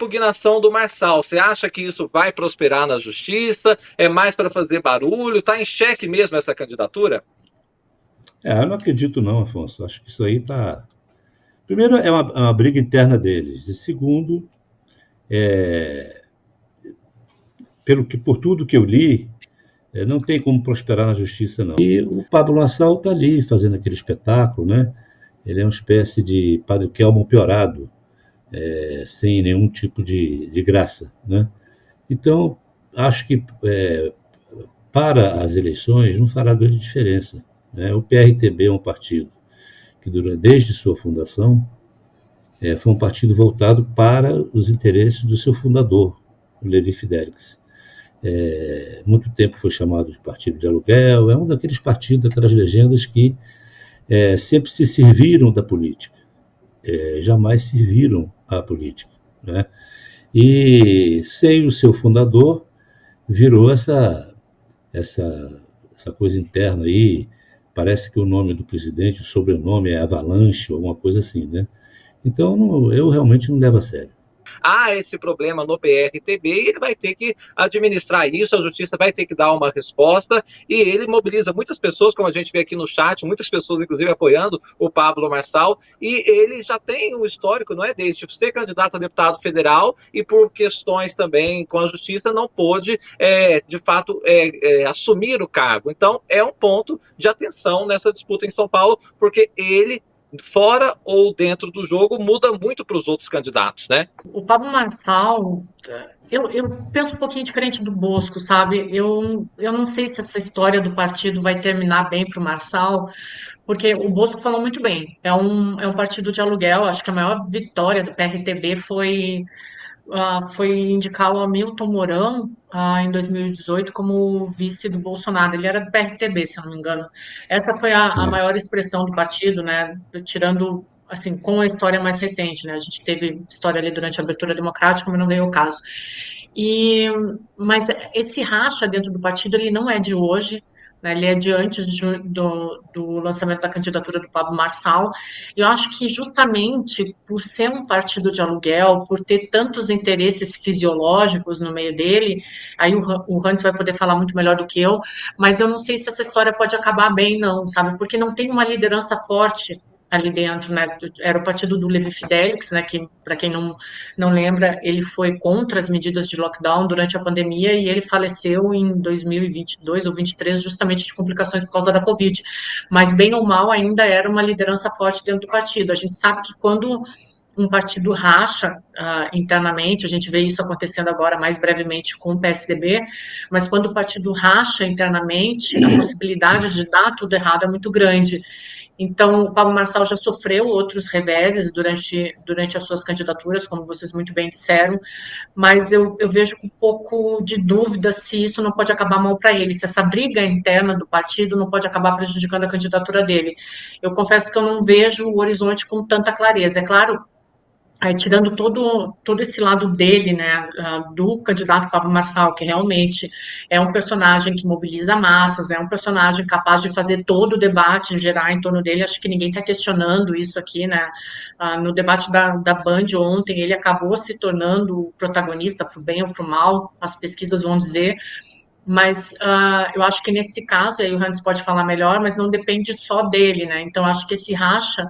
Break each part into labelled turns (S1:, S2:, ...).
S1: impugnação do Marçal. Você acha que isso vai prosperar na justiça? É mais para fazer barulho? Está em xeque mesmo essa candidatura?
S2: Eu não acredito não, Afonso. Acho que isso aí está... Primeiro, é uma briga interna deles. E segundo, por tudo que eu li, não tem como prosperar na justiça, não. E o Pablo Marçal está ali fazendo aquele espetáculo, né? Ele é uma espécie de Padre Kelmon piorado, sem nenhum tipo de graça, né? Então, acho que para as eleições não fará grande diferença, né? O PRTB é um partido que, desde sua fundação, foi um partido voltado para os interesses do seu fundador, o Levi Fidelix. Muito tempo foi chamado de partido de aluguel, é um daqueles partidos, daquelas legendas que sempre se serviram da política, jamais serviram à política, né? E sem o seu fundador, virou essa coisa interna aí, parece que o nome do presidente, o sobrenome é Avalanche, ou alguma coisa assim, né? Então, eu realmente não levo a sério.
S1: Há esse problema no PRTB e ele vai ter que administrar isso, a justiça vai ter que dar uma resposta e ele mobiliza muitas pessoas, como a gente vê aqui no chat, muitas pessoas inclusive apoiando o Pablo Marçal, e ele já tem um histórico, não é, desde ser candidato a deputado federal e por questões também com a justiça não pôde, de fato, assumir o cargo. Então é um ponto de atenção nessa disputa em São Paulo, porque ele fora ou dentro do jogo, muda muito para os outros candidatos, né?
S3: O Pablo Marçal, eu penso um pouquinho diferente do Bosco, sabe? Eu não sei se essa história do partido vai terminar bem para o Marçal, porque o Bosco falou muito bem. É um partido de aluguel, acho que a maior vitória do PRTB foi indicar o Hamilton Mourão em 2018 como vice do Bolsonaro. Ele era do PRTB, se eu não me engano. Essa foi a maior expressão do partido, né? Tirando, assim, com a história mais recente, né? A gente teve história ali durante a abertura democrática, mas não veio o caso. Mas esse racha dentro do partido, ele não é de hoje, né? Ele é de antes do lançamento da candidatura do Pablo Marçal. Eu acho que justamente por ser um partido de aluguel, por ter tantos interesses fisiológicos no meio dele, aí o Hans vai poder falar muito melhor do que eu, mas eu não sei se essa história pode acabar bem, não, sabe? Porque não tem uma liderança forte ali dentro, né? Era o partido do Levi Fidelix, né? Que, para quem não lembra, ele foi contra as medidas de lockdown durante a pandemia e ele faleceu em 2022 ou 2023 justamente de complicações por causa da Covid. Mas, bem ou mal, ainda era uma liderança forte dentro do partido. A gente sabe que quando um partido racha internamente, a gente vê isso acontecendo agora mais brevemente com o PSDB, mas quando o partido racha internamente, a possibilidade de dar tudo errado é muito grande. Então, o Pablo Marçal já sofreu outros reveses durante as suas candidaturas, como vocês muito bem disseram, mas eu vejo com um pouco de dúvida se isso não pode acabar mal para ele, se essa briga interna do partido não pode acabar prejudicando a candidatura dele. Eu confesso que eu não vejo o horizonte com tanta clareza. É claro, aí, tirando todo esse lado dele, né, do candidato Pablo Marçal, que realmente é um personagem que mobiliza massas, é um personagem capaz de fazer todo o debate gerar em torno dele, acho que ninguém está questionando isso aqui, né, no debate da Band ontem, ele acabou se tornando o protagonista, para o bem ou para o mal, as pesquisas vão dizer, mas eu acho que nesse caso, aí o Hans pode falar melhor, mas não depende só dele, né, então acho que esse racha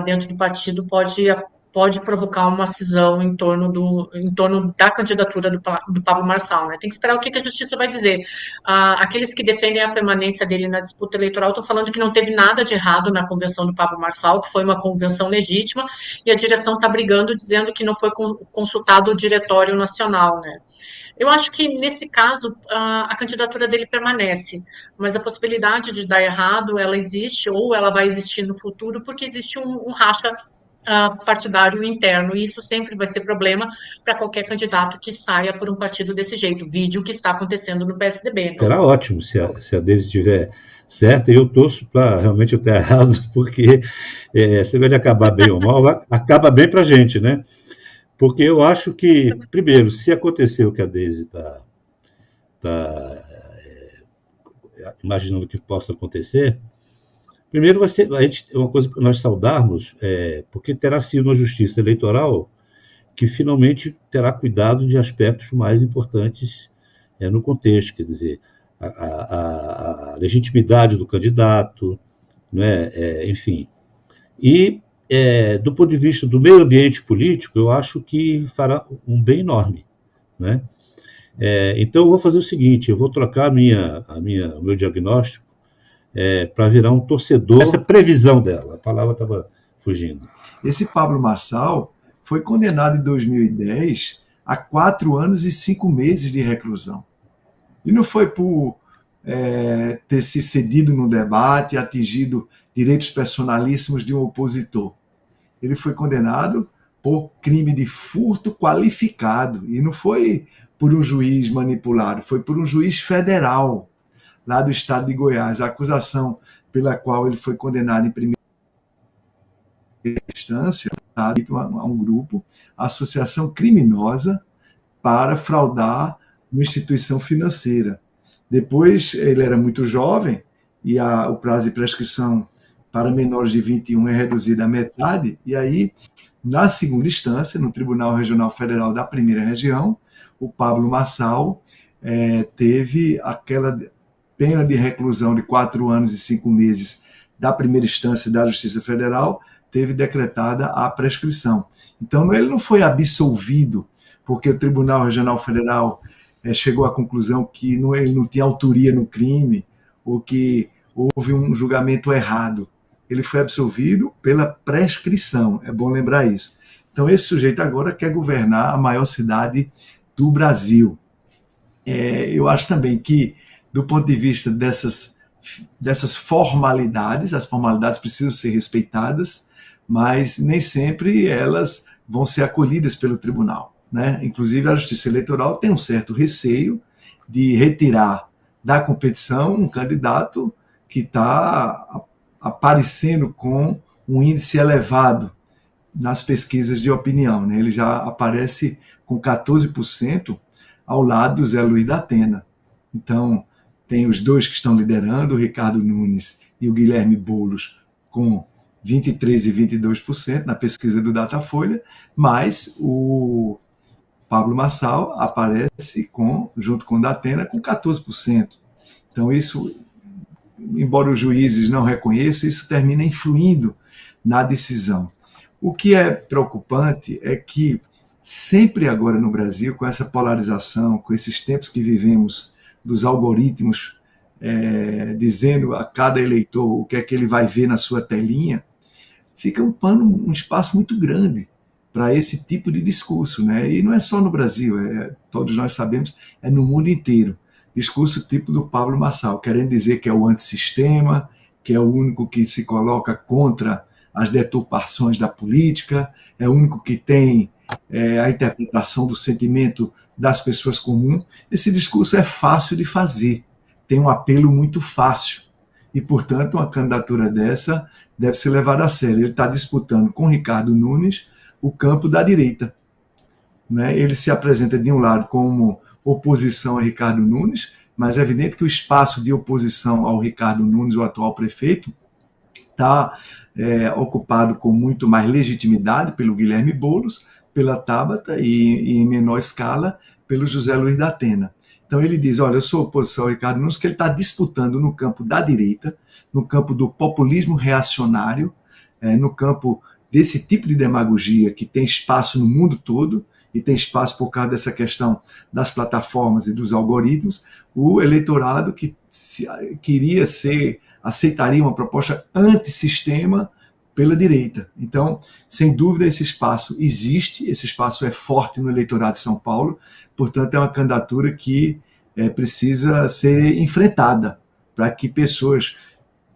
S3: dentro do partido pode provocar uma cisão em torno da candidatura do Pablo Marçal, né? Tem que esperar o que a justiça vai dizer. Aqueles que defendem a permanência dele na disputa eleitoral estão falando que não teve nada de errado na convenção do Pablo Marçal, que foi uma convenção legítima, e a direção está brigando, dizendo que não foi consultado o Diretório Nacional, né? Eu acho que, nesse caso, a candidatura dele permanece, mas a possibilidade de dar errado, ela existe, ou ela vai existir no futuro, porque existe um racha partidário interno, e isso sempre vai ser problema para qualquer candidato que saia por um partido desse jeito. Vídeo que está acontecendo no PSDB. Não?
S2: Será ótimo se a Deise estiver certa, e eu torço para realmente eu ter errado, porque se vai acabar bem ou mal, acaba bem para a gente, né? Porque eu acho que, primeiro, se acontecer o que a Deise está imaginando que possa acontecer, primeiro vai ser uma coisa que nós saudarmos, porque terá sido uma justiça eleitoral que finalmente terá cuidado de aspectos mais importantes no contexto, quer dizer, a legitimidade do candidato, né, enfim. E, do ponto de vista do meio ambiente político, eu acho que fará um bem enorme, né? Então, eu vou fazer o seguinte, eu vou trocar o meu diagnóstico para virar um torcedor. Essa previsão dela, a palavra estava fugindo.
S4: Esse Pablo Marçal foi condenado em 2010 a 4 anos e 5 meses de reclusão. E não foi por ter se cedido no debate, atingido direitos personalíssimos de um opositor. Ele foi condenado por crime de furto qualificado, e não foi por um juiz manipulado, foi por um juiz federal, lá do estado de Goiás. A acusação pela qual ele foi condenado em primeira instância a um grupo, associação criminosa para fraudar uma instituição financeira. Depois, ele era muito jovem e o prazo de prescrição para menores de 21 é reduzido à metade, e aí, na segunda instância, no Tribunal Regional Federal da Primeira Região, o Pablo Marçal teve aquela pena de reclusão de 4 anos e 5 meses da primeira instância da Justiça Federal, teve decretada a prescrição. Então, ele não foi absolvido porque o Tribunal Regional Federal chegou à conclusão que ele não tinha autoria no crime ou que houve um julgamento errado. Ele foi absolvido pela prescrição, é bom lembrar isso. Então, esse sujeito agora quer governar a maior cidade do Brasil. Eu acho também que, do ponto de vista dessas formalidades, as formalidades precisam ser respeitadas, mas nem sempre elas vão ser acolhidas pelo tribunal, né? Inclusive, a Justiça Eleitoral tem um certo receio de retirar da competição um candidato que está aparecendo com um índice elevado nas pesquisas de opinião, né? Ele já aparece com 14% ao lado do Zé Luiz da Atena. Então, tem os dois que estão liderando, o Ricardo Nunes e o Guilherme Boulos, com 23% e 22% na pesquisa do Datafolha, mas o Pablo Marçal aparece junto com o Datena, com 14%. Então, isso, embora os juízes não reconheçam, isso termina influindo na decisão. O que é preocupante é que sempre agora no Brasil, com essa polarização, com esses tempos que vivemos dos algoritmos dizendo a cada eleitor o que é que ele vai ver na sua telinha, fica um espaço muito grande para esse tipo de discurso, né? E não é só no Brasil, todos nós sabemos, é no mundo inteiro. Discurso tipo do Pablo Marçal, querendo dizer que é o antissistema, que é o único que se coloca contra as deturpações da política, é o único que tem a interpretação do sentimento das pessoas comuns. Esse discurso é fácil de fazer, tem um apelo muito fácil, e, portanto, uma candidatura dessa deve ser levada a sério. Ele está disputando com Ricardo Nunes o campo da direita, né? Ele se apresenta, de um lado, como oposição a Ricardo Nunes, mas é evidente que o espaço de oposição ao Ricardo Nunes, o atual prefeito, está ocupado com muito mais legitimidade pelo Guilherme Boulos, pela Tabata e em menor escala, pelo José Luiz da Atena. Então ele diz, olha, eu sou oposição ao Ricardo Nunes, que ele está disputando no campo da direita, no campo do populismo reacionário, no campo desse tipo de demagogia que tem espaço no mundo todo, e tem espaço por causa dessa questão das plataformas e dos algoritmos, o eleitorado que aceitaria uma proposta antissistema pela direita. Então, sem dúvida, esse espaço existe, esse espaço é forte no eleitorado de São Paulo, portanto, é uma candidatura que precisa ser enfrentada, para que pessoas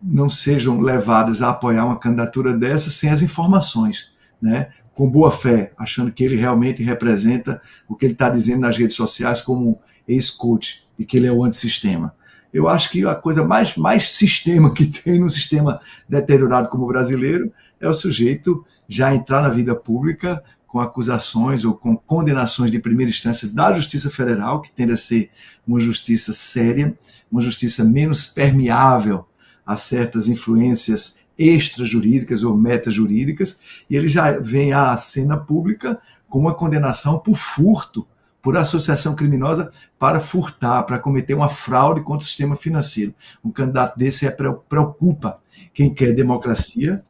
S4: não sejam levadas a apoiar uma candidatura dessa sem as informações, né? Com boa fé, achando que ele realmente representa o que ele está dizendo nas redes sociais como ex-coach, e que ele é o antissistema. Eu acho que a coisa mais sistema que tem num sistema deteriorado como o brasileiro é o sujeito já entrar na vida pública com acusações ou com condenações de primeira instância da Justiça Federal, que tende a ser uma justiça séria, uma justiça menos permeável a certas influências extrajurídicas ou metajurídicas, e ele já vem à cena pública com uma condenação por furto, por associação criminosa para furtar, para cometer uma fraude contra o sistema financeiro. Um candidato desse preocupa quem quer democracia,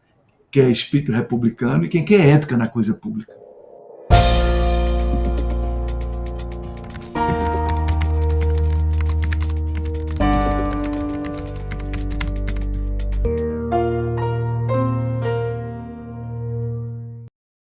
S4: quer espírito republicano e quem quer ética na coisa pública.